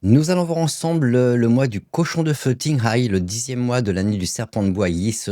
Nous allons voir ensemble le mois du cochon de feu Tinghai, le 10e mois de l'année du serpent de bois Yis,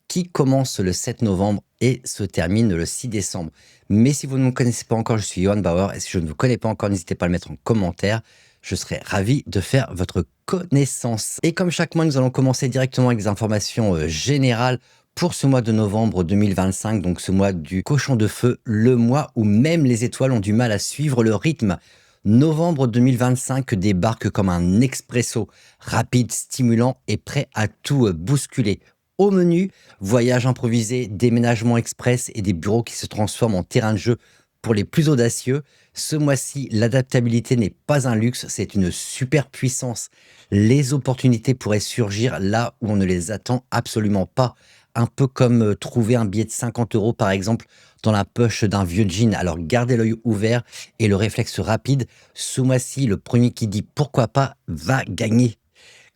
qui commence le 7 novembre et se termine le 6 décembre. Mais si vous ne me connaissez pas encore, je suis Johan Bauer et si je ne vous connais pas encore, n'hésitez pas à le mettre en commentaire. Je serai ravi de faire votre connaissance. Et comme chaque mois, nous allons commencer directement avec des informations générales pour ce mois de novembre 2025, donc ce mois du cochon de feu, le mois où même les étoiles ont du mal à suivre le rythme. Novembre 2025 débarque comme un expresso, rapide, stimulant et prêt à tout bousculer. Au menu, voyage improvisé, déménagement express et des bureaux qui se transforment en terrain de jeu pour les plus audacieux. Ce mois-ci, l'adaptabilité n'est pas un luxe, c'est une super puissance. Les opportunités pourraient surgir là où on ne les attend absolument pas. Un peu comme trouver un billet de 50 euros, par exemple, dans la poche d'un vieux jean. Alors gardez l'œil ouvert et le réflexe rapide. Ce mois-ci, le premier qui dit pourquoi pas va gagner.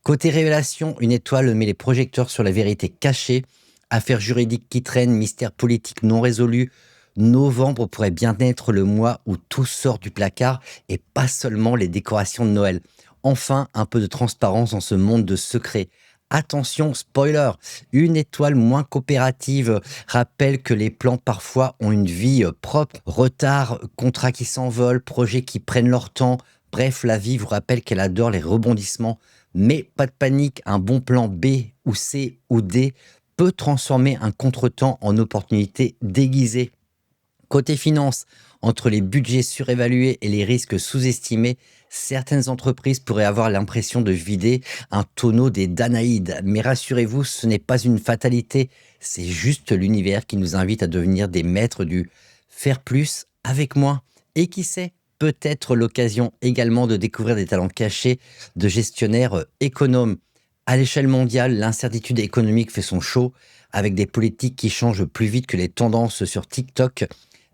Côté révélation, une étoile met les projecteurs sur la vérité cachée. Affaires juridiques qui traînent, mystères politiques non résolus. Novembre pourrait bien être le mois où tout sort du placard et pas seulement les décorations de Noël. Enfin, un peu de transparence dans ce monde de secrets. Attention, spoiler, une étoile moins coopérative rappelle que les plans parfois ont une vie propre. Retard, contrats qui s'envolent, projets qui prennent leur temps. Bref, la vie vous rappelle qu'elle adore les rebondissements. Mais pas de panique, un bon plan B ou C ou D peut transformer un contretemps en opportunité déguisée. Côté finance, entre les budgets surévalués et les risques sous-estimés, certaines entreprises pourraient avoir l'impression de vider un tonneau des Danaïdes. Mais rassurez-vous, ce n'est pas une fatalité, c'est juste l'univers qui nous invite à devenir des maîtres du faire plus avec moins. Et qui sait, peut-être l'occasion également de découvrir des talents cachés de gestionnaires économes. À l'échelle mondiale, l'incertitude économique fait son show, avec des politiques qui changent plus vite que les tendances sur TikTok.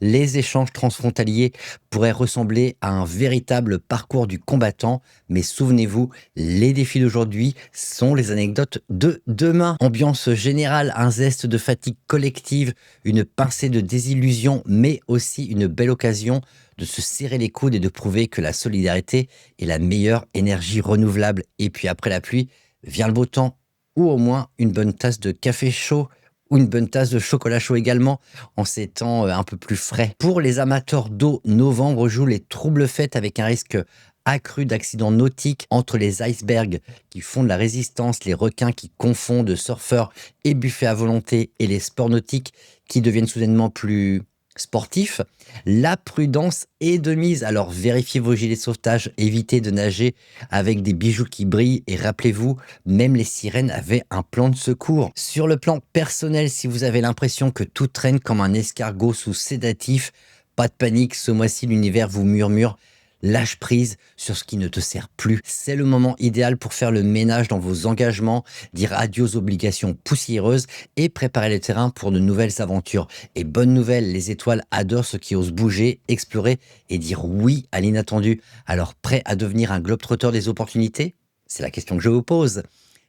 Les échanges transfrontaliers pourraient ressembler à un véritable parcours du combattant, mais souvenez-vous, les défis d'aujourd'hui sont les anecdotes de demain. Ambiance générale, un zeste de fatigue collective, une pincée de désillusion, mais aussi une belle occasion de se serrer les coudes et de prouver que la solidarité est la meilleure énergie renouvelable. Et puis après la pluie, vient le beau temps, ou au moins une bonne tasse de café chaud ou une bonne tasse de chocolat chaud également, en ces temps un peu plus frais. Pour les amateurs d'eau, novembre joue les troubles fêtes avec un risque accru d'accidents nautiques entre les icebergs qui font de la résistance, les requins qui confondent surfeurs et buffets à volonté et les sports nautiques qui deviennent soudainement plus sportifs. La prudence est de mise, alors vérifiez vos gilets de sauvetage, évitez de nager avec des bijoux qui brillent et rappelez-vous, même les sirènes avaient un plan de secours. Sur le plan personnel, si vous avez l'impression que tout traîne comme un escargot sous sédatif, pas de panique, ce mois-ci l'univers vous murmure: lâche prise sur ce qui ne te sert plus. C'est le moment idéal pour faire le ménage dans vos engagements, dire adieu aux obligations poussiéreuses et préparer le terrain pour de nouvelles aventures. Et bonne nouvelle, les étoiles adorent ceux qui osent bouger, explorer et dire oui à l'inattendu. Alors prêt à devenir un globe-trotteur des opportunités? C'est la question que je vous pose.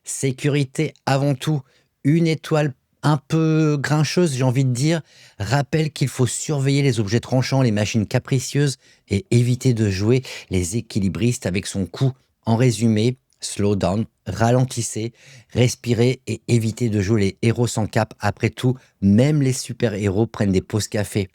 Sécurité avant tout. Une étoile un peu grincheuse, j'ai envie de dire, rappelle qu'il faut surveiller les objets tranchants, les machines capricieuses et éviter de jouer les équilibristes avec son cou. En résumé, slow down, ralentissez, respirez et évitez de jouer les héros sans cap. Après tout, même les super-héros prennent des pauses café.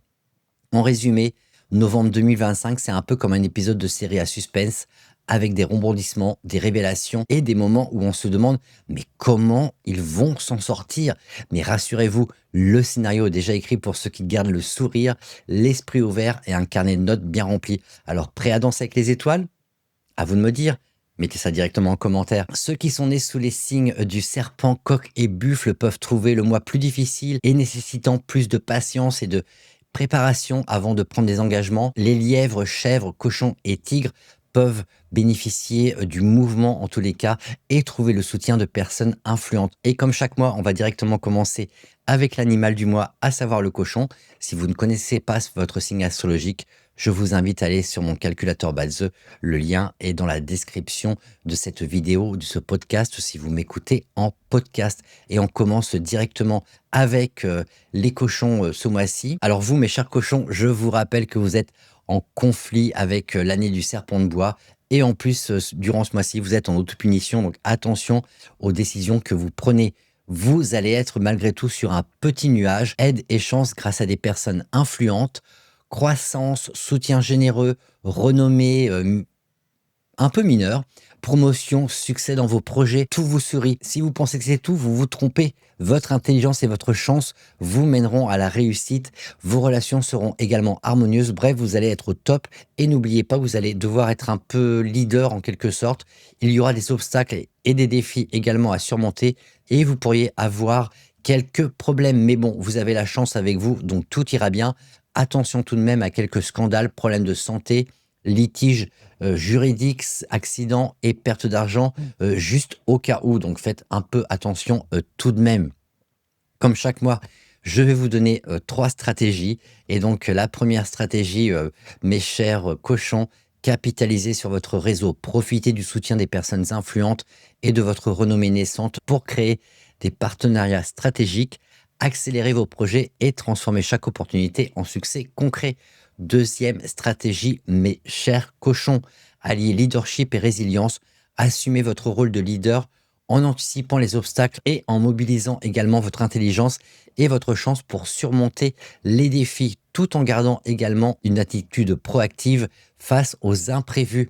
En résumé, novembre 2025, c'est un peu comme un épisode de série à suspense, avec des rebondissements, des révélations et des moments où on se demande mais comment ils vont s'en sortir. Mais rassurez-vous, le scénario est déjà écrit pour ceux qui gardent le sourire, l'esprit ouvert et un carnet de notes bien rempli. Alors prêt à danser avec les étoiles? À vous de me dire. Mettez ça directement en commentaire. Ceux qui sont nés sous les signes du serpent, coq et buffle peuvent trouver le mois plus difficile et nécessitant plus de patience et de préparation avant de prendre des engagements. Les lièvres, chèvres, cochons et tigres peuvent bénéficier du mouvement en tous les cas et trouver le soutien de personnes influentes. Et comme chaque mois, on va directement commencer avec l'animal du mois, à savoir le cochon. Si vous ne connaissez pas votre signe astrologique, je vous invite à aller sur mon calculateur Badze. Le lien est dans la description de cette vidéo, de ce podcast, si vous m'écoutez en podcast. Et on commence directement avec les cochons ce mois-ci. Alors vous, mes chers cochons, je vous rappelle que vous êtes en conflit avec l'année du serpent de bois. Et en plus, durant ce mois-ci, vous êtes en autopunition, donc attention aux décisions que vous prenez. Vous allez être malgré tout sur un petit nuage, aide et chance grâce à des personnes influentes, croissance, soutien généreux, renommée, un peu mineur, promotion, succès dans vos projets, tout vous sourit. Si vous pensez que c'est tout, vous vous trompez. Votre intelligence et votre chance vous mèneront à la réussite. Vos relations seront également harmonieuses. Bref, vous allez être au top. Et n'oubliez pas, vous allez devoir être un peu leader en quelque sorte. Il y aura des obstacles et des défis également à surmonter. Et vous pourriez avoir quelques problèmes. Mais bon, vous avez la chance avec vous, donc tout ira bien. Attention tout de même à quelques scandales, problèmes de santé, litiges juridiques, accidents et perte d'argent, juste au cas où. Donc faites un peu attention tout de même. Comme chaque mois, je vais vous donner 3 stratégies. Et donc la première stratégie, mes chers cochons, capitalisez sur votre réseau. Profitez du soutien des personnes influentes et de votre renommée naissante pour créer des partenariats stratégiques, accélérer vos projets et transformer chaque opportunité en succès concret. Deuxième stratégie, mes chers cochons, alliez leadership et résilience. Assumez votre rôle de leader en anticipant les obstacles et en mobilisant également votre intelligence et votre chance pour surmonter les défis, tout en gardant également une attitude proactive face aux imprévus.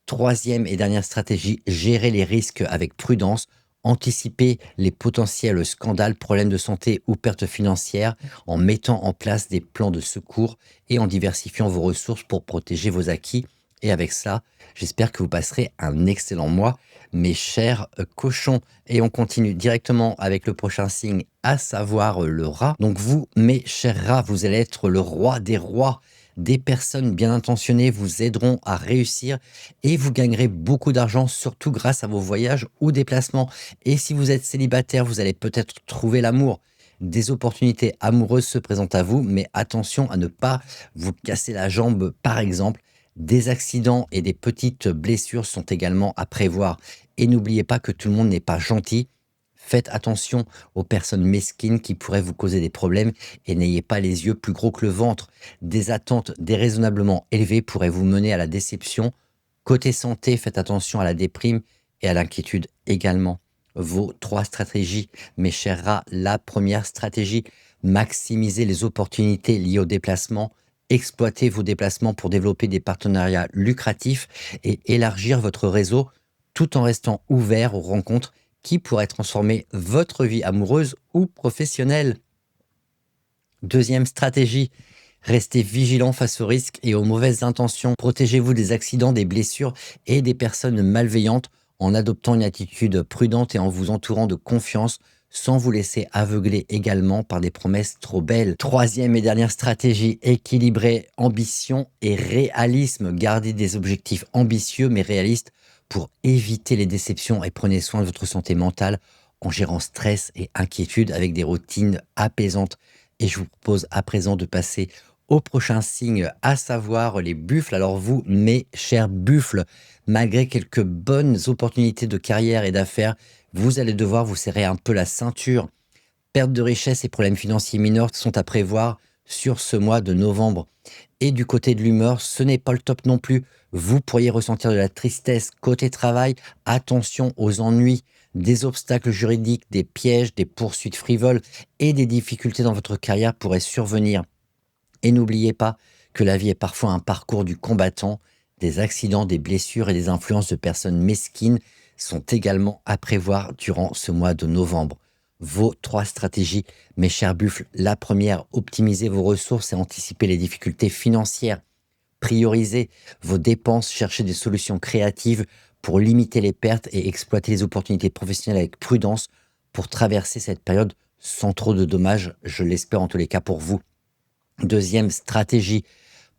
Troisième et dernière stratégie, gérer les risques avec prudence, anticiper les potentiels scandales, problèmes de santé ou pertes financières en mettant en place des plans de secours et en diversifiant vos ressources pour protéger vos acquis. Et avec ça, j'espère que vous passerez un excellent mois, mes chers cochons. Et on continue directement avec le prochain signe, à savoir le rat. Donc vous, mes chers rats, vous allez être le roi des rois. Des personnes bien intentionnées vous aideront à réussir et vous gagnerez beaucoup d'argent, surtout grâce à vos voyages ou déplacements. Et si vous êtes célibataire, vous allez peut-être trouver l'amour. Des opportunités amoureuses se présentent à vous, mais attention à ne pas vous casser la jambe, par exemple. Des accidents et des petites blessures sont également à prévoir. Et n'oubliez pas que tout le monde n'est pas gentil. Faites attention aux personnes mesquines qui pourraient vous causer des problèmes et n'ayez pas les yeux plus gros que le ventre. Des attentes déraisonnablement élevées pourraient vous mener à la déception. Côté santé, faites attention à la déprime et à l'inquiétude également. Vos 3 stratégies, mes chers rats. La première stratégie, maximiser les opportunités liées au déplacement. Exploitez vos déplacements pour développer des partenariats lucratifs et élargir votre réseau tout en restant ouvert aux rencontres qui pourraient transformer votre vie amoureuse ou professionnelle. Deuxième stratégie, restez vigilant face aux risques et aux mauvaises intentions. Protégez-vous des accidents, des blessures et des personnes malveillantes en adoptant une attitude prudente et en vous entourant de confiance sans vous laisser aveugler également par des promesses trop belles. Troisième et dernière stratégie, équilibrer ambition et réalisme. Gardez des objectifs ambitieux mais réalistes pour éviter les déceptions et prenez soin de votre santé mentale en gérant stress et inquiétude avec des routines apaisantes. Et je vous propose à présent de passer au prochain signe, à savoir les buffles. Alors vous, mes chers buffles, malgré quelques bonnes opportunités de carrière et d'affaires, vous allez devoir vous serrer un peu la ceinture. Perte de richesse et problèmes financiers mineurs sont à prévoir sur ce mois de novembre. Et du côté de l'humeur, ce n'est pas le top non plus. Vous pourriez ressentir de la tristesse côté travail. Attention aux ennuis, des obstacles juridiques, des pièges, des poursuites frivoles et des difficultés dans votre carrière pourraient survenir. Et n'oubliez pas que la vie est parfois un parcours du combattant. Des accidents, des blessures et des influences de personnes mesquines sont également à prévoir durant ce mois de novembre. Vos 3 stratégies, mes chers buffles. La première, optimisez vos ressources et anticiper les difficultés financières. Priorisez vos dépenses, cherchez des solutions créatives pour limiter les pertes et exploiter les opportunités professionnelles avec prudence pour traverser cette période sans trop de dommages, je l'espère en tous les cas pour vous. Deuxième stratégie,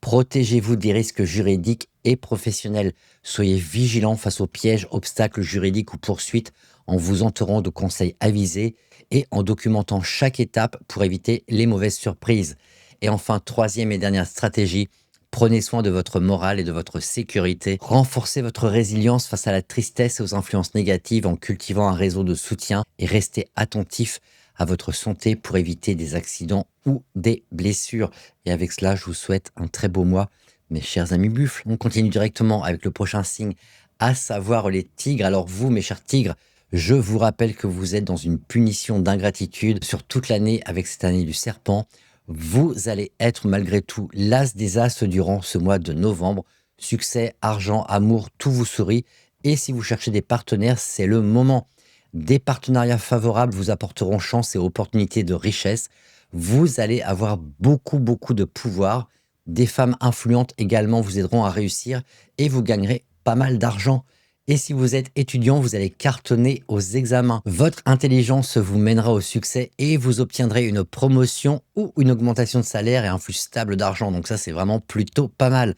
protégez-vous des risques juridiques et professionnels. Soyez vigilant face aux pièges, obstacles juridiques ou poursuites en vous entourant de conseils avisés et en documentant chaque étape pour éviter les mauvaises surprises. Et enfin, troisième et dernière stratégie, prenez soin de votre morale et de votre sécurité. Renforcez votre résilience face à la tristesse et aux influences négatives en cultivant un réseau de soutien et restez attentif à votre santé pour éviter des accidents ou des blessures. Et avec cela, je vous souhaite un très beau mois. mes chers amis buffles. On continue directement avec le prochain signe, à savoir les tigres. Alors vous, mes chers tigres, je vous rappelle que vous êtes dans une punition d'ingratitude sur toute l'année avec cette année du serpent. Vous allez être malgré tout l'as des as durant ce mois de novembre. Succès, argent, amour, tout vous sourit. Et si vous cherchez des partenaires, c'est le moment. Des partenariats favorables vous apporteront chance et opportunités de richesse. Vous allez avoir beaucoup de pouvoir. Des femmes influentes également vous aideront à réussir et vous gagnerez pas mal d'argent. Et si vous êtes étudiant, vous allez cartonner aux examens. Votre intelligence vous mènera au succès et vous obtiendrez une promotion ou une augmentation de salaire et un flux stable d'argent. Donc ça, c'est vraiment plutôt pas mal.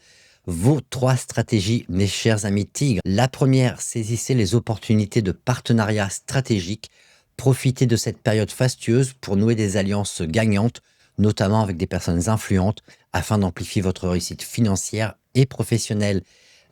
Vos 3 stratégies, mes chers amis tigres. La première, saisissez les opportunités de partenariat stratégique. Profitez de cette période fastueuse pour nouer des alliances gagnantes, notamment avec des personnes influentes, afin d'amplifier votre réussite financière et professionnelle.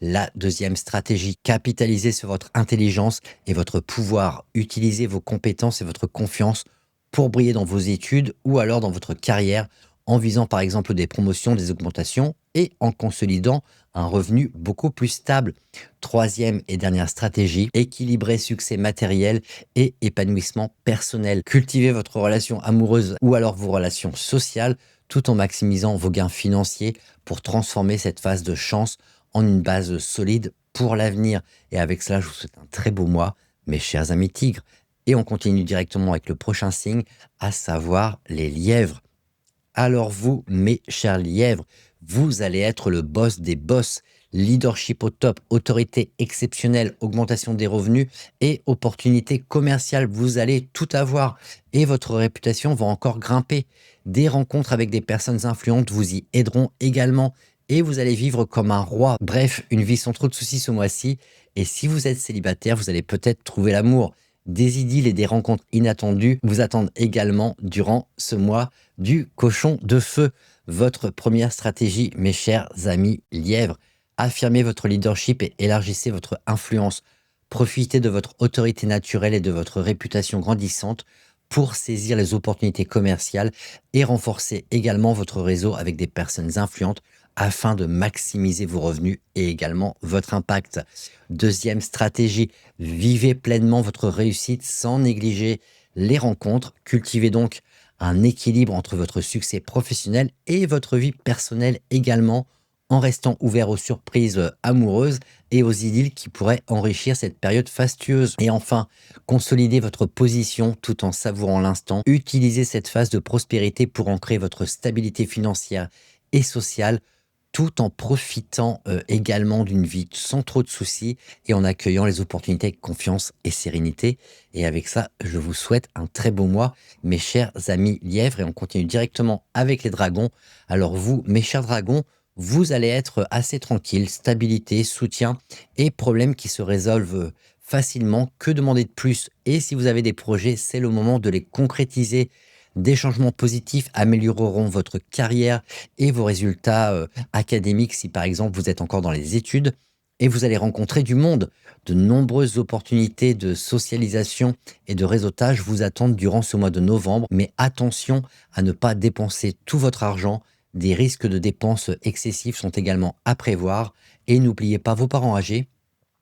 La deuxième stratégie, capitalisez sur votre intelligence et votre pouvoir. Utilisez vos compétences et votre confiance pour briller dans vos études ou alors dans votre carrière en visant par exemple des promotions, des augmentations et en consolidant un revenu beaucoup plus stable. Troisième et dernière stratégie, équilibrer succès matériel et épanouissement personnel. Cultivez votre relation amoureuse ou alors vos relations sociales tout en maximisant vos gains financiers pour transformer cette phase de chance en une base solide pour l'avenir. Et avec cela, je vous souhaite un très beau mois, mes chers amis tigres. Et on continue directement avec le prochain signe, à savoir les lièvres. Alors vous, mes chers lièvres, vous allez être le boss des boss. Leadership au top, autorité exceptionnelle, augmentation des revenus et opportunités commerciales. Vous allez tout avoir et votre réputation va encore grimper. Des rencontres avec des personnes influentes vous y aideront également et vous allez vivre comme un roi. Bref, une vie sans trop de soucis ce mois-ci. Et si vous êtes célibataire, vous allez peut-être trouver l'amour. Des idylles et des rencontres inattendues vous attendent également durant ce mois du cochon de feu. Votre première stratégie, mes chers amis lièvres, affirmez votre leadership et élargissez votre influence. Profitez de votre autorité naturelle et de votre réputation grandissante pour saisir les opportunités commerciales et renforcer également votre réseau avec des personnes influentes afin de maximiser vos revenus et également votre impact. Deuxième stratégie, vivez pleinement votre réussite sans négliger les rencontres. Cultivez donc un équilibre entre votre succès professionnel et votre vie personnelle également, en restant ouvert aux surprises amoureuses et aux idylles qui pourraient enrichir cette période fastueuse. Et enfin, consolidez votre position tout en savourant l'instant. Utilisez cette phase de prospérité pour ancrer votre stabilité financière et sociale tout en profitant également d'une vie sans trop de soucis et en accueillant les opportunités avec confiance et sérénité. Et avec ça, je vous souhaite un très beau mois, mes chers amis lièvres, et on continue directement avec les dragons. Alors vous, mes chers dragons, vous allez être assez tranquille, stabilité, soutien et problèmes qui se résolvent facilement. Que demander de plus? Et si vous avez des projets, c'est le moment de les concrétiser. Des changements positifs amélioreront votre carrière et vos résultats académiques si par exemple vous êtes encore dans les études et vous allez rencontrer du monde. De nombreuses opportunités de socialisation et de réseautage vous attendent durant ce mois de novembre, mais attention à ne pas dépenser tout votre argent. Des risques de dépenses excessives sont également à prévoir et n'oubliez pas vos parents âgés.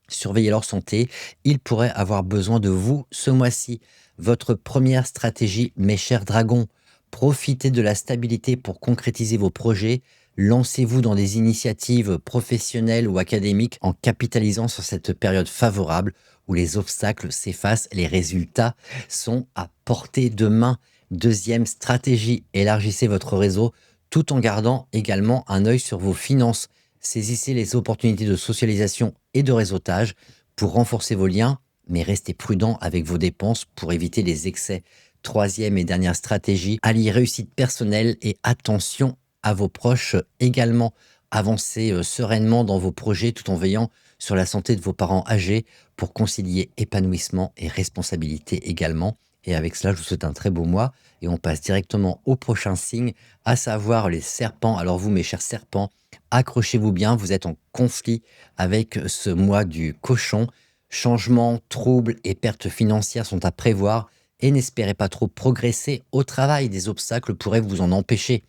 Surveillez leur santé, ils pourraient avoir besoin de vous ce mois-ci. Votre première stratégie, mes chers dragons, profitez de la stabilité pour concrétiser vos projets. Lancez-vous dans des initiatives professionnelles ou académiques en capitalisant sur cette période favorable où les obstacles s'effacent et les résultats sont à portée de main. Deuxième stratégie, élargissez votre réseau tout en gardant également un œil sur vos finances. Saisissez les opportunités de socialisation et de réseautage pour renforcer vos liens, mais restez prudent avec vos dépenses pour éviter les excès. Troisième et dernière stratégie, alliez réussite personnelle et attention à vos proches également. Avancez sereinement dans vos projets tout en veillant sur la santé de vos parents âgés pour concilier épanouissement et responsabilité également. Et avec cela, je vous souhaite un très beau mois et on passe directement au prochain signe, à savoir les serpents. Alors vous, mes chers serpents, accrochez-vous bien, vous êtes en conflit avec ce mois du cochon. Changements, troubles et pertes financières sont à prévoir et n'espérez pas trop progresser au travail. Des obstacles pourraient vous en empêcher.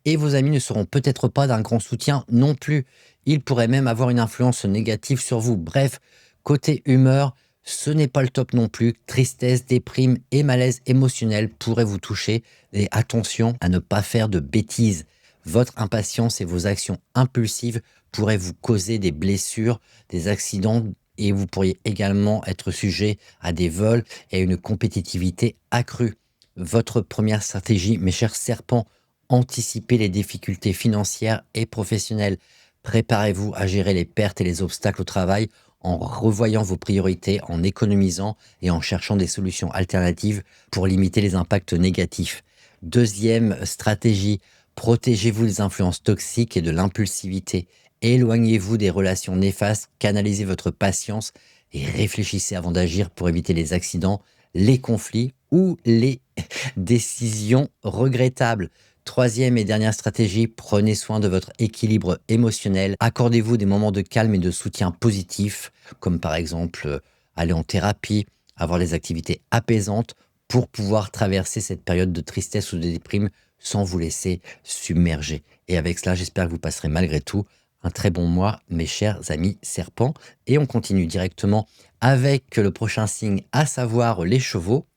et vos amis ne seront peut-être pas d'un grand soutien non plus. Ils pourraient même avoir une influence négative sur vous. Bref, côté humeur, ce n'est pas le top non plus. Tristesse, déprime et malaise émotionnel pourraient vous toucher. Et attention à ne pas faire de bêtises. Votre impatience et vos actions impulsives pourraient vous causer des blessures, des accidents et vous pourriez également être sujet à des vols et à une compétitivité accrue. Votre première stratégie, mes chers serpents, anticipez les difficultés financières et professionnelles. Préparez-vous à gérer les pertes et les obstacles au travail en revoyant vos priorités, en économisant et en cherchant des solutions alternatives pour limiter les impacts négatifs. Deuxième stratégie, protégez-vous des influences toxiques et de l'impulsivité. Éloignez-vous des relations néfastes, canalisez votre patience et réfléchissez avant d'agir pour éviter les accidents, les conflits ou les décisions regrettables. Troisième et dernière stratégie, prenez soin de votre équilibre émotionnel. Accordez-vous des moments de calme et de soutien positif, comme par exemple aller en thérapie, avoir des activités apaisantes pour pouvoir traverser cette période de tristesse ou de déprime sans vous laisser submerger. Et avec cela, j'espère que vous passerez malgré tout un très bon mois, mes chers amis serpents. Et on continue directement avec le prochain signe, à savoir les chevaux.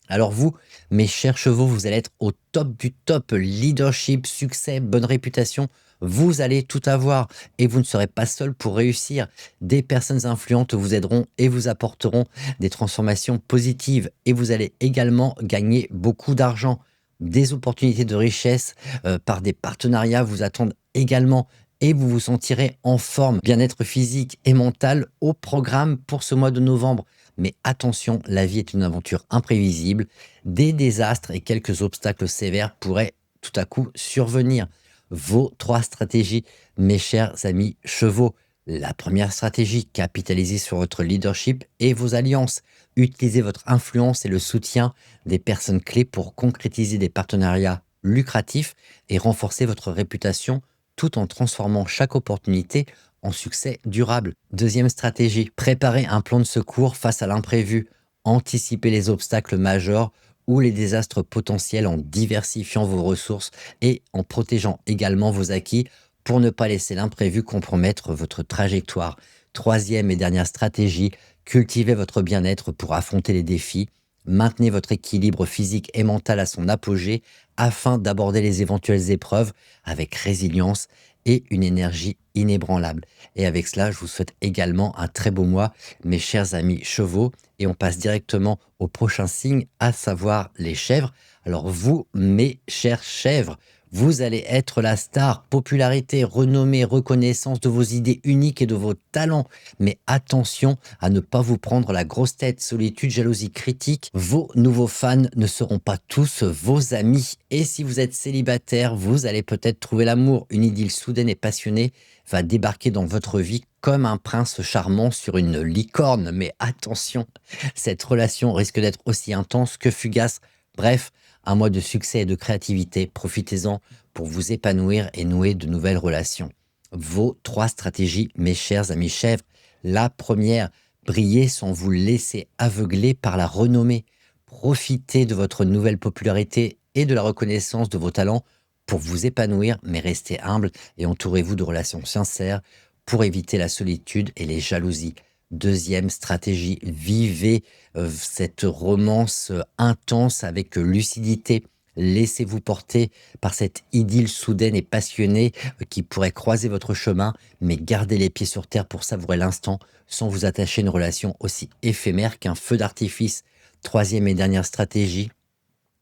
Alors vous, mes chers chevaux, vous allez être au top du top, leadership, succès, bonne réputation, vous allez tout avoir et vous ne serez pas seul pour réussir. Des personnes influentes vous aideront et vous apporteront des transformations positives et vous allez également gagner beaucoup d'argent. Des opportunités de richesse par des partenariats vous attendent également et vous vous sentirez en forme, bien-être physique et mental au programme pour ce mois de novembre. Mais attention, la vie est une aventure imprévisible. Des désastres et quelques obstacles sévères pourraient tout à coup survenir. Vos trois stratégies, mes chers amis chevaux. La première stratégie, capitalisez sur votre leadership et vos alliances. Utilisez votre influence et le soutien des personnes clés pour concrétiser des partenariats lucratifs et renforcer votre réputation tout en transformant chaque opportunité en succès durable. Deuxième stratégie, préparer un plan de secours face à l'imprévu. Anticiper les obstacles majeurs ou les désastres potentiels en diversifiant vos ressources et en protégeant également vos acquis pour ne pas laisser l'imprévu compromettre votre trajectoire. Troisième et dernière stratégie, cultivez votre bien-être pour affronter les défis. Maintenez votre équilibre physique et mental à son apogée afin d'aborder les éventuelles épreuves avec résilience et une énergie inébranlable. Et avec cela, je vous souhaite également un très beau mois, mes chers amis chevaux. Et on passe directement au prochain signe, à savoir les chèvres. Alors vous, mes chères chèvres, vous allez être la star, popularité, renommée, reconnaissance de vos idées uniques et de vos talents. Mais attention à ne pas vous prendre la grosse tête, solitude, jalousie, critique. Vos nouveaux fans ne seront pas tous vos amis. Et si vous êtes célibataire, vous allez peut-être trouver l'amour. Une idylle soudaine et passionnée va débarquer dans votre vie comme un prince charmant sur une licorne. Mais attention, cette relation risque d'être aussi intense que fugace. Bref, un mois de succès et de créativité. Profitez-en pour vous épanouir et nouer de nouvelles relations. Vos trois stratégies, mes chers amis chèvres. La première, briller sans vous laisser aveugler par la renommée. Profitez de votre nouvelle popularité et de la reconnaissance de vos talents pour vous épanouir, mais restez humble et entourez-vous de relations sincères pour éviter la solitude et les jalousies. Deuxième stratégie, vivez cette romance intense avec lucidité. Laissez-vous porter par cette idylle soudaine et passionnée qui pourrait croiser votre chemin, mais gardez les pieds sur terre pour savourer l'instant sans vous attacher à une relation aussi éphémère qu'un feu d'artifice. Troisième et dernière stratégie,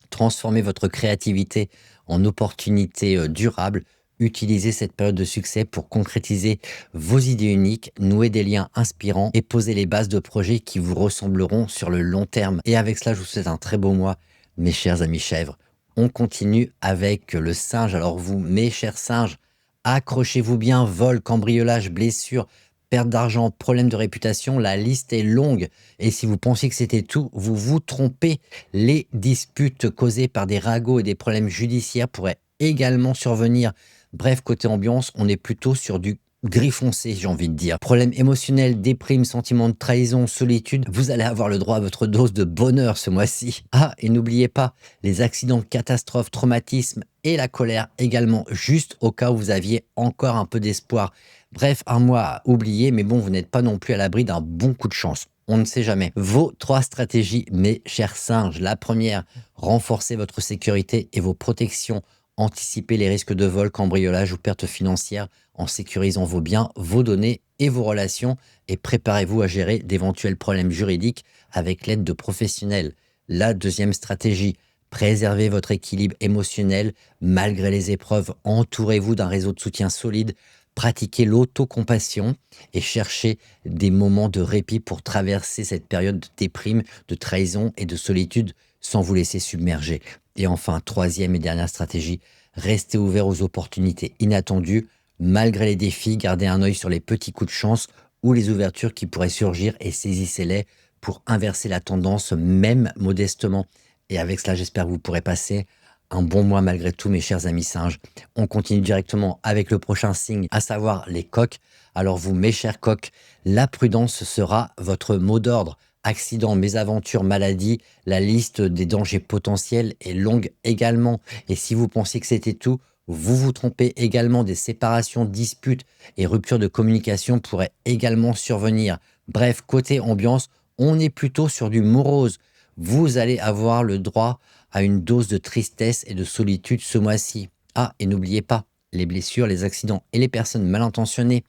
transformez votre créativité en opportunité durable. Utilisez cette période de succès pour concrétiser vos idées uniques, nouer des liens inspirants et poser les bases de projets qui vous ressembleront sur le long terme. Et avec cela, je vous souhaite un très beau mois, mes chers amis chèvres. On continue avec le singe. Alors vous, mes chers singes, accrochez-vous bien, vol, cambriolage, blessures, perte d'argent, problème de réputation, la liste est longue. Et si vous pensiez que c'était tout, vous vous trompez. Les disputes causées par des ragots et des problèmes judiciaires pourraient également survenir. Bref, côté ambiance, on est plutôt sur du gris foncé, j'ai envie de dire. Problèmes émotionnels, déprime, sentiment de trahison, solitude, vous allez avoir le droit à votre dose de bonheur ce mois-ci. Ah, et n'oubliez pas, les accidents, catastrophes, traumatismes et la colère également, juste au cas où vous aviez encore un peu d'espoir. Bref, un mois à oublier, mais bon, vous n'êtes pas non plus à l'abri d'un bon coup de chance. On ne sait jamais. Vos 3 stratégies, mes chers singes. La première, renforcer votre sécurité et vos protections. Anticiper les risques de vol, cambriolage ou perte financière en sécurisant vos biens, vos données et vos relations, et préparez-vous à gérer d'éventuels problèmes juridiques avec l'aide de professionnels. La deuxième stratégie, préservez votre équilibre émotionnel malgré les épreuves, entourez-vous d'un réseau de soutien solide, pratiquez l'autocompassion et cherchez des moments de répit pour traverser cette période de déprime, de trahison et de solitude sans vous laisser submerger. Et enfin, troisième et dernière stratégie, restez ouvert aux opportunités inattendues. Malgré les défis, gardez un œil sur les petits coups de chance ou les ouvertures qui pourraient surgir et saisissez-les pour inverser la tendance, même modestement. Et avec cela, j'espère que vous pourrez passer un bon mois malgré tout, mes chers amis singes. On continue directement avec le prochain signe, à savoir les coqs. Alors vous, mes chers coqs, la prudence sera votre mot d'ordre. Accidents, mésaventures, maladies, la liste des dangers potentiels est longue également. Et si vous pensiez que c'était tout, vous vous trompez également. Des séparations, disputes et ruptures de communication pourraient également survenir. Bref, côté ambiance, on est plutôt sur du morose. Vous allez avoir le droit à une dose de tristesse et de solitude ce mois-ci. Ah, et n'oubliez pas, les blessures, les accidents et les personnes mal intentionnées,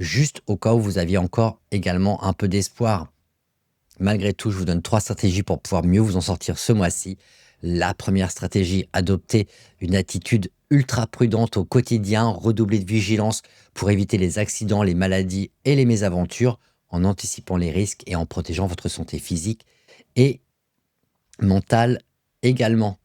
juste au cas où vous aviez encore également un peu d'espoir. Malgré tout, je vous donne 3 stratégies pour pouvoir mieux vous en sortir ce mois-ci. La première stratégie, adopter une attitude ultra prudente au quotidien, redoubler de vigilance pour éviter les accidents, les maladies et les mésaventures, en anticipant les risques et en protégeant votre santé physique et mentale également.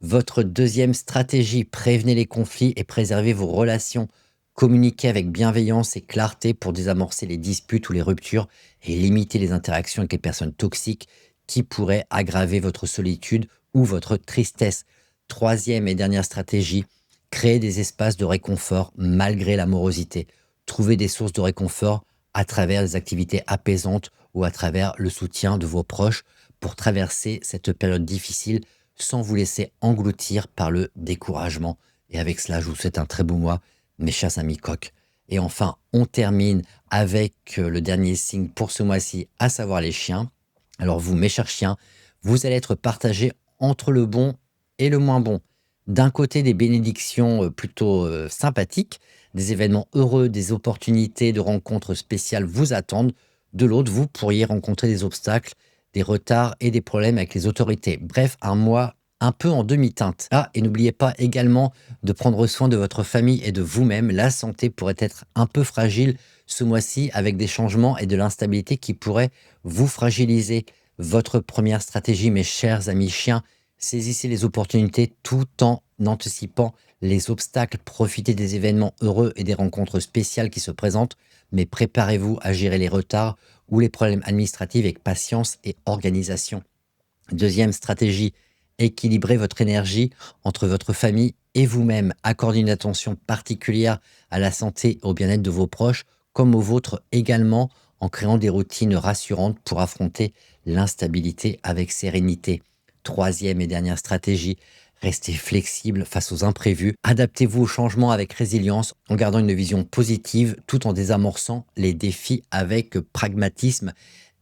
Votre deuxième stratégie, prévenez les conflits et préservez vos relations. Communiquez avec bienveillance et clarté pour désamorcer les disputes ou les ruptures et limiter les interactions avec les personnes toxiques qui pourraient aggraver votre solitude ou votre tristesse. Troisième et dernière stratégie, créez des espaces de réconfort malgré la morosité. Trouvez des sources de réconfort à travers des activités apaisantes ou à travers le soutien de vos proches pour traverser cette période difficile sans vous laisser engloutir par le découragement. Et avec cela, je vous souhaite un très beau mois, mes chers amis coqs. Et enfin, on termine avec le dernier signe pour ce mois-ci, à savoir les chiens. Alors vous, mes chers chiens, vous allez être partagés entre le bon et le moins bon. D'un côté, des bénédictions plutôt sympathiques, des événements heureux, des opportunités de rencontres spéciales vous attendent. De l'autre, vous pourriez rencontrer des obstacles, des retards et des problèmes avec les autorités. Bref, un mois un peu en demi-teinte. Ah, et n'oubliez pas également de prendre soin de votre famille et de vous-même. La santé pourrait être un peu fragile ce mois-ci avec des changements et de l'instabilité qui pourraient vous fragiliser. Votre première stratégie, mes chers amis chiens, saisissez les opportunités tout en anticipant les obstacles. Profitez des événements heureux et des rencontres spéciales qui se présentent, mais préparez-vous à gérer les retards ou les problèmes administratifs avec patience et organisation. Deuxième stratégie, équilibrez votre énergie entre votre famille et vous-même. Accordez une attention particulière à la santé et au bien-être de vos proches, comme au vôtre également, en créant des routines rassurantes pour affronter l'instabilité avec sérénité. Troisième et dernière stratégie, restez flexible face aux imprévus. Adaptez-vous aux changements avec résilience en gardant une vision positive tout en désamorçant les défis avec pragmatisme.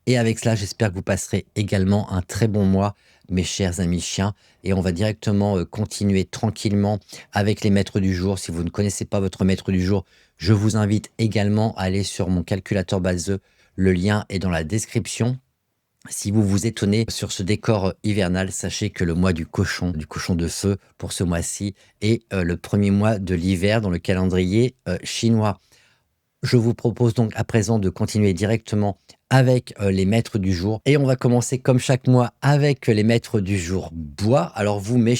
Et avec cela, j'espère que vous passerez également un très bon mois, mes chers amis chiens. Et on va directement continuer tranquillement avec les maîtres du jour. Si vous ne connaissez pas votre maître du jour, je vous invite également à aller sur mon calculateur baseux. Le lien est dans la description. Si vous vous étonnez sur ce décor hivernal, sachez que le mois du cochon de feu pour ce mois-ci, est le premier mois de l'hiver dans le calendrier chinois. Je vous propose donc à présent de continuer directement avec les maîtres du jour. Et on va commencer comme chaque mois avec les maîtres du jour bois. Alors vous, mes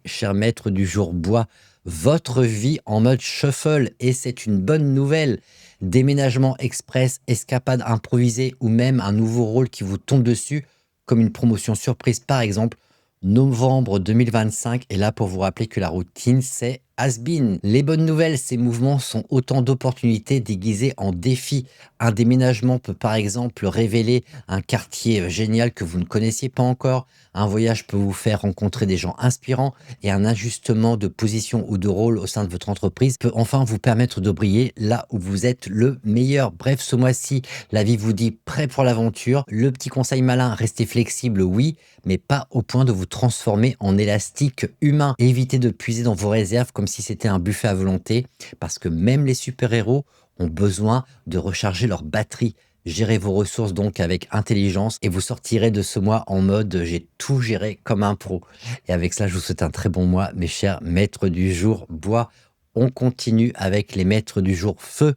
chers maîtres du jour bois, votre vie en mode shuffle, et c'est une bonne nouvelle. Déménagement express, escapade improvisée ou même un nouveau rôle qui vous tombe dessus, comme une promotion surprise par exemple. Novembre 2025 est là pour vous rappeler que la routine, c'est has-been. Les bonnes nouvelles, ces mouvements sont autant d'opportunités déguisées en défis. Un déménagement peut par exemple révéler un quartier génial que vous ne connaissiez pas encore. Un voyage peut vous faire rencontrer des gens inspirants et un ajustement de position ou de rôle au sein de votre entreprise peut enfin vous permettre de briller là où vous êtes le meilleur. Bref, ce mois-ci, la vie vous dit prêt pour l'aventure. Le petit conseil malin, restez flexible, oui, mais pas au point de vous transformer en élastique humain. Évitez de puiser dans vos réserves comme si c'était un buffet à volonté, parce que même les super-héros ont besoin de recharger leur batterie. Gérez vos ressources donc avec intelligence et vous sortirez de ce mois en mode j'ai tout géré comme un pro. Et avec cela, je vous souhaite un très bon mois, mes chers maîtres du jour bois. On continue avec les maîtres du jour feu.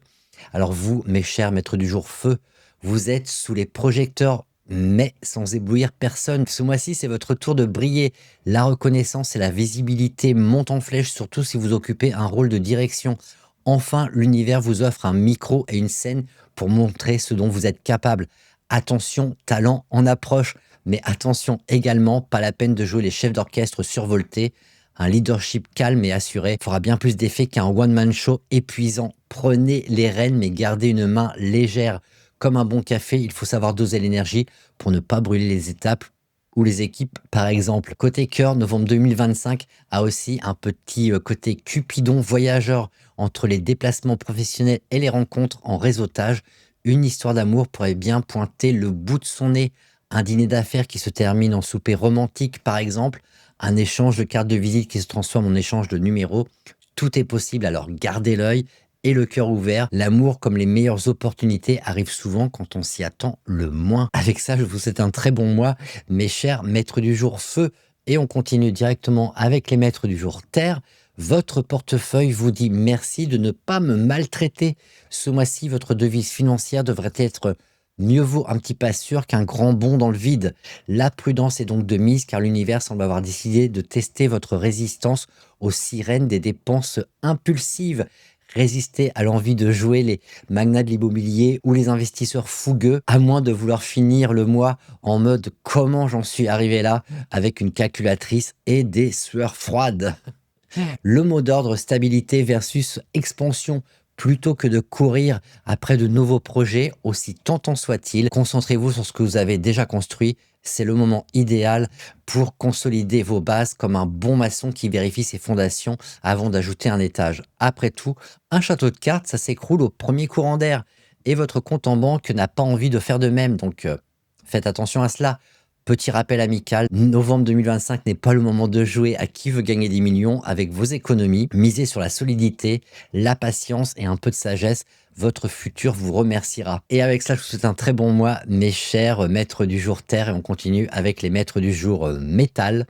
Alors vous, mes chers maîtres du jour feu, vous êtes sous les projecteurs, mais sans éblouir personne. Ce mois-ci, c'est votre tour de briller. La reconnaissance et la visibilité montent en flèche, surtout si vous occupez un rôle de direction. Enfin, l'univers vous offre un micro et une scène pour montrer ce dont vous êtes capable. Attention, talent en approche, mais attention également, pas la peine de jouer les chefs d'orchestre survoltés. Un leadership calme et assuré fera bien plus d'effet qu'un one-man show épuisant. Prenez les rênes, mais gardez une main légère. Comme un bon café, il faut savoir doser l'énergie pour ne pas brûler les étapes ou les équipes, par exemple. Côté cœur, novembre 2025 a aussi un petit côté Cupidon voyageur entre les déplacements professionnels et les rencontres en réseautage. Une histoire d'amour pourrait bien pointer le bout de son nez. Un dîner d'affaires qui se termine en souper romantique, par exemple. Un échange de cartes de visite qui se transforme en échange de numéros. Tout est possible, alors gardez l'œil et le cœur ouvert. L'amour, comme les meilleures opportunités, arrive souvent quand on s'y attend le moins. Avec ça, je vous souhaite un très bon mois, mes chers maîtres du jour feu. Et on continue directement avec les maîtres du jour terre. Votre portefeuille vous dit merci de ne pas me maltraiter. Ce mois-ci, votre devise financière devrait être mieux vaut un petit pas sûr qu'un grand bond dans le vide. La prudence est donc de mise car l'univers semble avoir décidé de tester votre résistance aux sirènes des dépenses impulsives. Résistez à l'envie de jouer les magnats de l'immobilier ou les investisseurs fougueux, à moins de vouloir finir le mois en mode comment j'en suis arrivé là, avec une calculatrice et des sueurs froides. Le mot d'ordre stabilité versus expansion. Plutôt que de courir après de nouveaux projets, aussi tentants soient-ils, concentrez-vous sur ce que vous avez déjà construit. C'est le moment idéal pour consolider vos bases comme un bon maçon qui vérifie ses fondations avant d'ajouter un étage. Après tout, un château de cartes, ça s'écroule au premier courant d'air. Et votre compte en banque n'a pas envie de faire de même, donc faites attention à cela. Petit rappel amical, novembre 2025 n'est pas le moment de jouer à qui veut gagner des millions avec vos économies. Misez sur la solidité, la patience et un peu de sagesse. Votre futur vous remerciera. Et avec ça, je vous souhaite un très bon mois, mes chers maîtres du jour terre. Et on continue avec les maîtres du jour métal.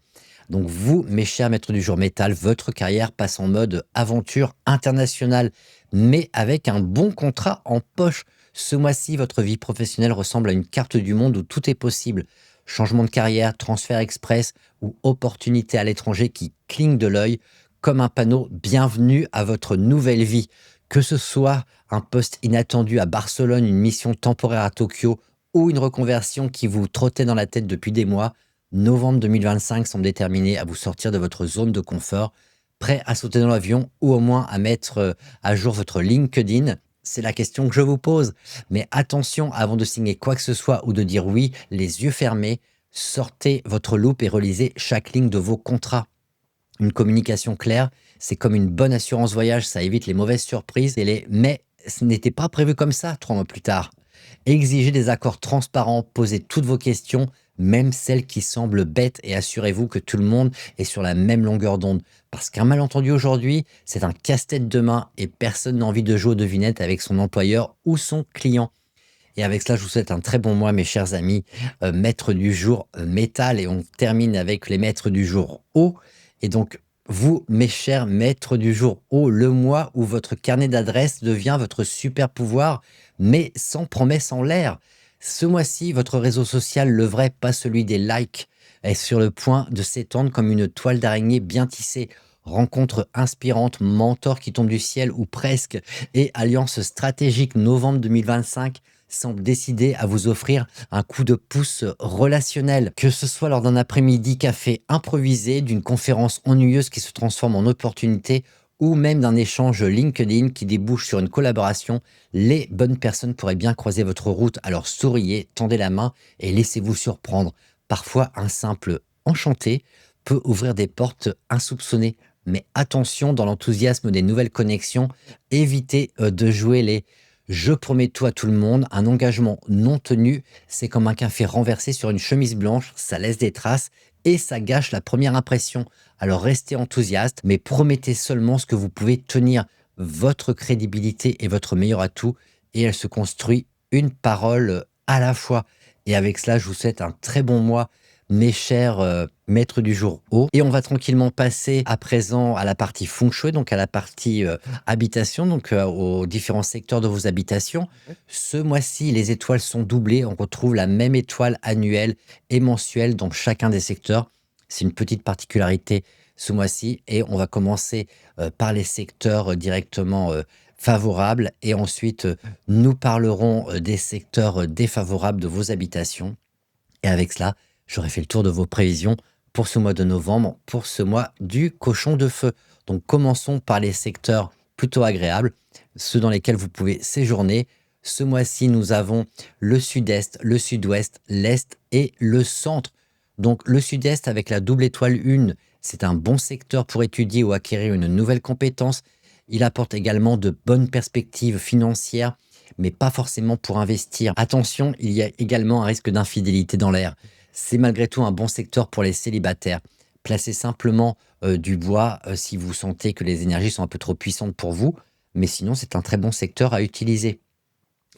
Donc vous, mes chers maîtres du jour métal, votre carrière passe en mode aventure internationale, mais avec un bon contrat en poche. Ce mois-ci, votre vie professionnelle ressemble à une carte du monde où tout est possible. Changement de carrière, transfert express ou opportunité à l'étranger qui cligne de l'œil comme un panneau bienvenue à votre nouvelle vie. Que ce soit un poste inattendu à Barcelone, une mission temporaire à Tokyo ou une reconversion qui vous trottait dans la tête depuis des mois, novembre 2025 semble déterminé à vous sortir de votre zone de confort, prêt à sauter dans l'avion ou au moins à mettre à jour votre LinkedIn. C'est la question que je vous pose. Mais attention, avant de signer quoi que ce soit ou de dire oui, les yeux fermés, sortez votre loupe et relisez chaque ligne de vos contrats. Une communication claire, c'est comme une bonne assurance voyage, ça évite les mauvaises surprises et les mais ce n'était pas prévu comme ça 3 mois plus tard. Exigez des accords transparents, posez toutes vos questions, même celles qui semblent bêtes, et assurez-vous que tout le monde est sur la même longueur d'onde. Parce qu'un malentendu aujourd'hui, c'est un casse-tête demain et personne n'a envie de jouer aux devinettes avec son employeur ou son client. Et avec cela, je vous souhaite un très bon mois, mes chers amis, maîtres du jour métal, et on termine avec les maîtres du jour eau. Et donc, vous, mes chers maîtres du jour eau, le mois où votre carnet d'adresses devient votre super pouvoir, mais sans promesse en l'air. Ce mois-ci, votre réseau social, le vrai, pas celui des likes, est sur le point de s'étendre comme une toile d'araignée bien tissée. Rencontres inspirantes, mentors qui tombent du ciel ou presque, et alliance stratégique novembre 2025 semble décidé à vous offrir un coup de pouce relationnel, que ce soit lors d'un après-midi café improvisé, d'une conférence ennuyeuse qui se transforme en opportunité ou même d'un échange LinkedIn qui débouche sur une collaboration, les bonnes personnes pourraient bien croiser votre route. Alors souriez, tendez la main et laissez-vous surprendre. Parfois, un simple enchanté peut ouvrir des portes insoupçonnées. Mais attention, dans l'enthousiasme des nouvelles connexions, évitez de jouer les je promets tout à tout le monde. Un engagement non tenu, c'est comme un café renversé sur une chemise blanche, ça laisse des traces et ça gâche la première impression. Alors restez enthousiaste, mais promettez seulement ce que vous pouvez tenir. Votre crédibilité est votre meilleur atout et elle se construit une parole à la fois. Et avec cela, je vous souhaite un très bon mois, mes chers maîtres du jour haut. Et on va tranquillement passer à présent à la partie feng shui, donc à la partie habitation, donc aux différents secteurs de vos habitations. Ce mois-ci, les étoiles sont doublées. On retrouve la même étoile annuelle et mensuelle dans chacun des secteurs. C'est une petite particularité ce mois-ci. Et on va commencer par les secteurs directement favorables. Et ensuite, nous parlerons des secteurs défavorables de vos habitations. Et avec cela, j'aurai fait le tour de vos prévisions pour ce mois de novembre, pour ce mois du cochon de feu. Donc commençons par les secteurs plutôt agréables, ceux dans lesquels vous pouvez séjourner. Ce mois-ci, nous avons le sud-est, le sud-ouest, l'est et le centre. Donc le sud-est avec la double étoile 1, c'est un bon secteur pour étudier ou acquérir une nouvelle compétence. Il apporte également de bonnes perspectives financières, mais pas forcément pour investir. Attention, il y a également un risque d'infidélité dans l'air. C'est malgré tout un bon secteur pour les célibataires. Placez simplement du bois si vous sentez que les énergies sont un peu trop puissantes pour vous, mais sinon c'est un très bon secteur à utiliser.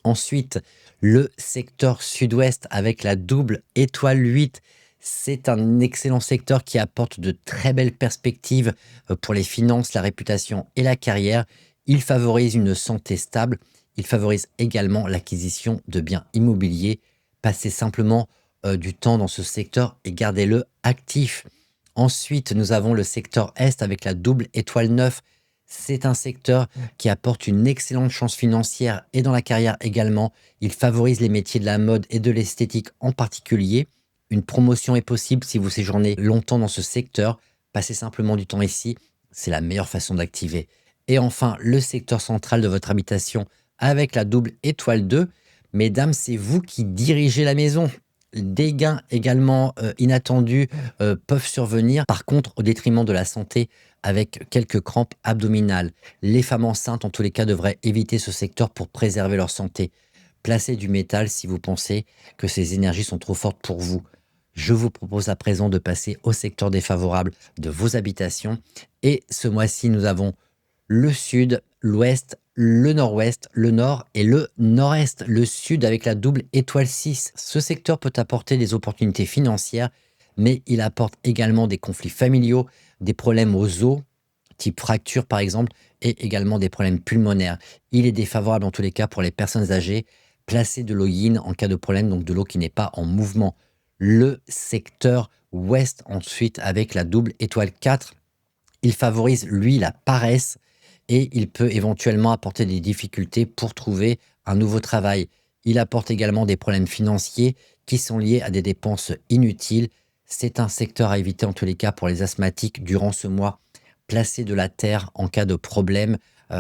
Ensuite, le secteur sud-ouest avec la double étoile 8, c'est un excellent secteur qui apporte de très belles perspectives pour les finances, la réputation et la carrière. Il favorise une santé stable. Il favorise également l'acquisition de biens immobiliers. Passez simplement du temps dans ce secteur et gardez-le actif. Ensuite, nous avons le secteur Est avec la double étoile 9. C'est un secteur qui apporte une excellente chance financière et dans la carrière également. Il favorise les métiers de la mode et de l'esthétique en particulier. Une promotion est possible si vous séjournez longtemps dans ce secteur. Passez simplement du temps ici, c'est la meilleure façon d'activer. Et enfin, le secteur central de votre habitation avec la double étoile 2. Mesdames, c'est vous qui dirigez la maison. Des gains également inattendus peuvent survenir, par contre au détriment de la santé avec quelques crampes abdominales. Les femmes enceintes, en tous les cas, devraient éviter ce secteur pour préserver leur santé. Placez du métal si vous pensez que ces énergies sont trop fortes pour vous. Je vous propose à présent de passer au secteur défavorable de vos habitations. Et ce mois-ci, nous avons le sud, l'ouest, le nord-ouest, le nord et le nord-est. Le sud avec la double étoile 6. Ce secteur peut apporter des opportunités financières, mais il apporte également des conflits familiaux, des problèmes aux os, type fracture par exemple, et également des problèmes pulmonaires. Il est défavorable en tous les cas pour les personnes âgées. Placez de l'eau yin en cas de problème, donc de l'eau qui n'est pas en mouvement. Le secteur ouest ensuite avec la double étoile 4. Il favorise, lui, la paresse et il peut éventuellement apporter des difficultés pour trouver un nouveau travail. Il apporte également des problèmes financiers qui sont liés à des dépenses inutiles. C'est un secteur à éviter en tous les cas pour les asthmatiques durant ce mois. Placez de la terre en cas de problème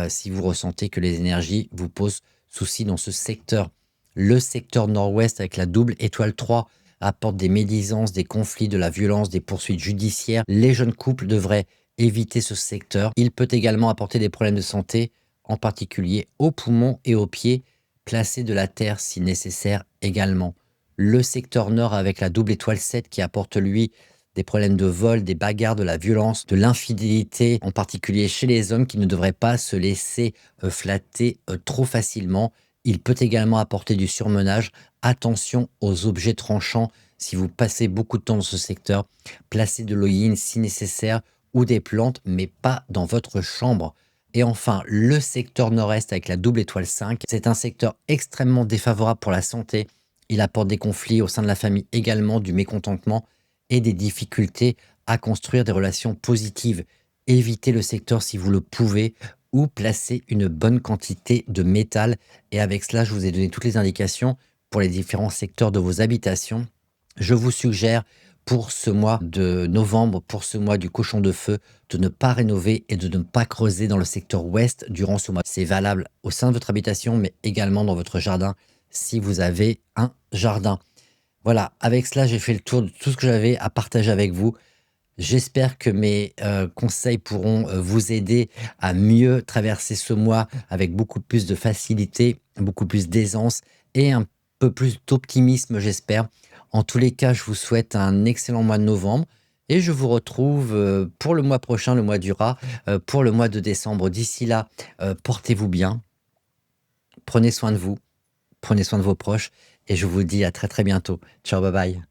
si vous ressentez que les énergies vous posent souci dans ce secteur. Le secteur nord-ouest avec la double étoile 3 apporte des médisances, des conflits, de la violence, des poursuites judiciaires. Les jeunes couples devraient éviter ce secteur. Il peut également apporter des problèmes de santé, en particulier aux poumons et aux pieds. Placez de la terre si nécessaire également. Le secteur nord avec la double étoile 7 qui apporte lui des problèmes de vol, des bagarres, de la violence, de l'infidélité, en particulier chez les hommes qui ne devraient pas se laisser flatter trop facilement. Il peut également apporter du surmenage. Attention aux objets tranchants. Si vous passez beaucoup de temps dans ce secteur, placez de l'eau si nécessaire ou des plantes, mais pas dans votre chambre. Et enfin, le secteur nord-est avec la double étoile 5, c'est un secteur extrêmement défavorable pour la santé. Il apporte des conflits au sein de la famille également, du mécontentement et des difficultés à construire des relations positives. Évitez le secteur si vous le pouvez ou placez une bonne quantité de métal. Et avec cela, je vous ai donné toutes les indications pour les différents secteurs de vos habitations. Je vous suggère pour ce mois de novembre, pour ce mois du cochon de feu, de ne pas rénover et de ne pas creuser dans le secteur ouest durant ce mois. C'est valable au sein de votre habitation, mais également dans votre jardin, si vous avez un jardin. Voilà, avec cela, j'ai fait le tour de tout ce que j'avais à partager avec vous. J'espère que mes, conseils pourront, vous aider à mieux traverser ce mois avec beaucoup plus de facilité, beaucoup plus d'aisance et un peu plus d'optimisme, j'espère. En tous les cas, je vous souhaite un excellent mois de novembre et je vous retrouve, pour le mois prochain, le mois du rat, pour le mois de décembre. D'ici là, portez-vous bien, prenez soin de vous, prenez soin de vos proches et je vous dis à très, très bientôt. Ciao, bye bye.